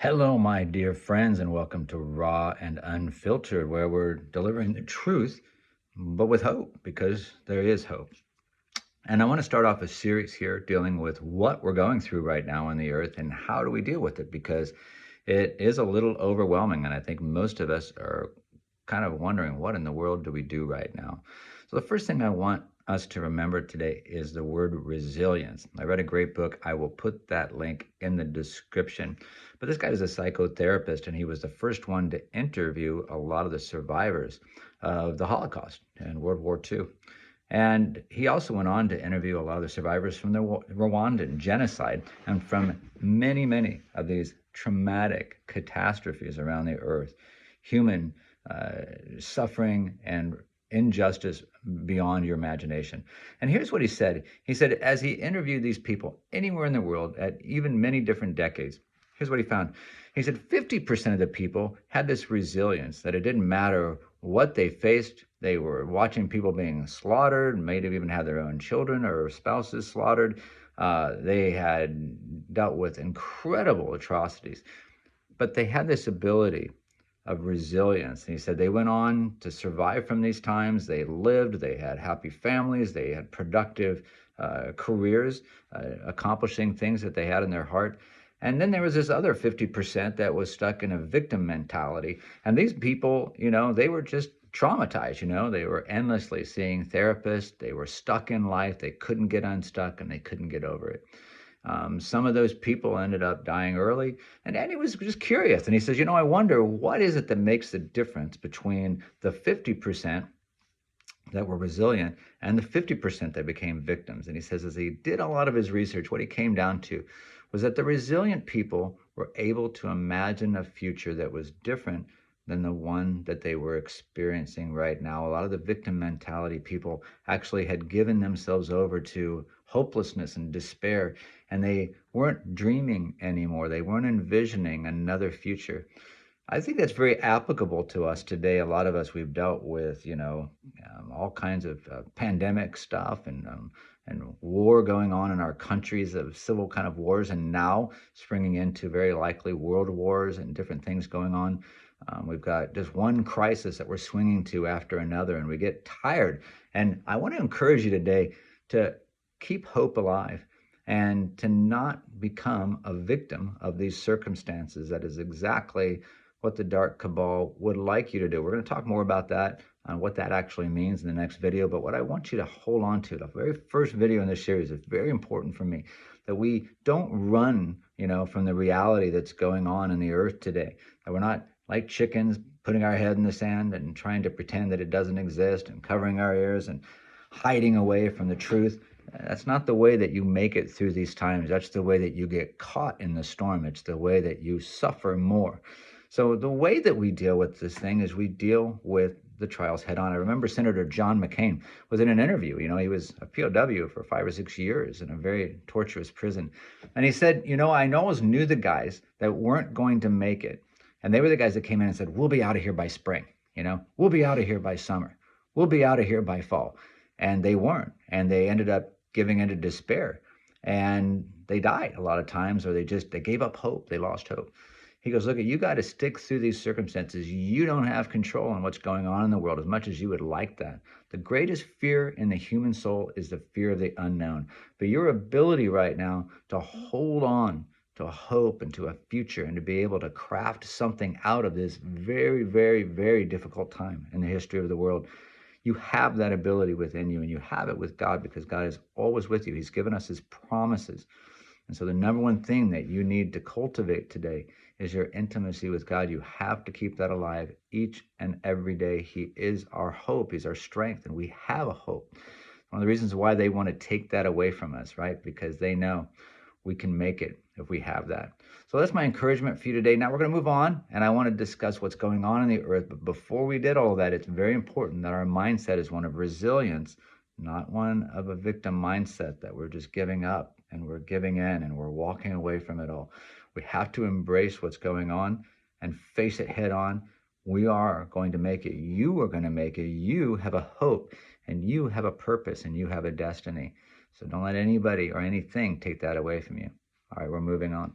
Hello, my dear friends, and welcome to Raw and Unfiltered, where we're delivering the truth, but with hope, because there is hope. And I want to start off a series here dealing with what we're going through right now on the earth and how do we deal with it, because it is a little overwhelming. And I think most of us are kind of wondering, what in the world do we do right now? So, the first thing I want us to remember today is the word resilience. I read a great book. I will put that link in the description. But this guy is a psychotherapist, and he was the first one to interview a lot of the survivors of the Holocaust and World War II. And he also went on to interview a lot of the survivors from the Rwandan genocide and from many, many of these traumatic catastrophes around the earth, human suffering and injustice beyond your imagination. And here's what he said. He said, as he interviewed these people anywhere in the world at even many different decades, here's what he found. He said 50% of the people had this resilience that it didn't matter what they faced. They were watching people being slaughtered, may have even had their own children or spouses slaughtered. They had dealt with incredible atrocities, but they had this ability of resilience. And he said they went on to survive from these times. They lived, they had happy families, they had productive careers, accomplishing things that they had in their heart. And then there was this other 50% that was stuck in a victim mentality. And these people, they were just traumatized. They were endlessly seeing therapists. They were stuck in life. They couldn't get unstuck and they couldn't get over it. Some of those people ended up dying early. And Andy was just curious. And he says, I wonder what is it that makes the difference between the 50% that were resilient and the 50% that became victims. And he says, as he did a lot of his research, what he came down to was that the resilient people were able to imagine a future that was different than the one that they were experiencing right now. A lot of the victim mentality people actually had given themselves over to hopelessness and despair, and they weren't dreaming anymore. They weren't envisioning another future. I think that's very applicable to us today. A lot of us, we've dealt with, all kinds of pandemic stuff and war going on in our countries, of civil kind of wars, and now springing into very likely world wars and different things going on. We've got just one crisis that we're swinging to after another, and we get tired. And I want to encourage you today to keep hope alive and to not become a victim of these circumstances. That is exactly what the dark cabal would like you to do. We're going to talk more about that, what that actually means in the next video. But what I want you to hold on to, the very first video in this series, is very important for me, that we don't run, from the reality that's going on in the earth today. That we're not like chickens putting our head in the sand and trying to pretend that it doesn't exist and covering our ears and hiding away from the truth. That's not the way that you make it through these times. That's the way that you get caught in the storm. It's the way that you suffer more. So the way that we deal with this thing is we deal with the trials head on. I remember Senator John McCain was in an interview. He was a POW for 5 or 6 years in a very torturous prison. And he said, I always knew the guys that weren't going to make it. And they were the guys that came in and said, we'll be out of here by spring. We'll be out of here by summer. We'll be out of here by fall. And they weren't. And they ended up giving into despair. And they died a lot of times, or they gave up hope. They lost hope. He goes, look, you got to stick through these circumstances. You don't have control on what's going on in the world as much as you would like that. The greatest fear in the human soul is the fear of the unknown. But your ability right now to hold on to a hope and to a future and to be able to craft something out of this very, very, very difficult time in the history of the world, you have that ability within you, and you have it with God, because God is always with you. He's given us his promises. And so the number one thing that you need to cultivate today is your intimacy with God. You have to keep that alive each and every day. He is our hope. He's our strength, and we have a hope. One of the reasons why they want to take that away from us, right? Because they know we can make it if we have that. So that's my encouragement for you today. Now we're going to move on, and I want to discuss what's going on in the earth. But before we did all that, it's very important that our mindset is one of resilience, not one of a victim mindset that we're just giving up and we're giving in and we're walking away from it all. We have to embrace what's going on and face it head on. We are going to make it. You are going to make it. You have a hope, and you have a purpose, and you have a destiny. So don't let anybody or anything take that away from you. All right, we're moving on.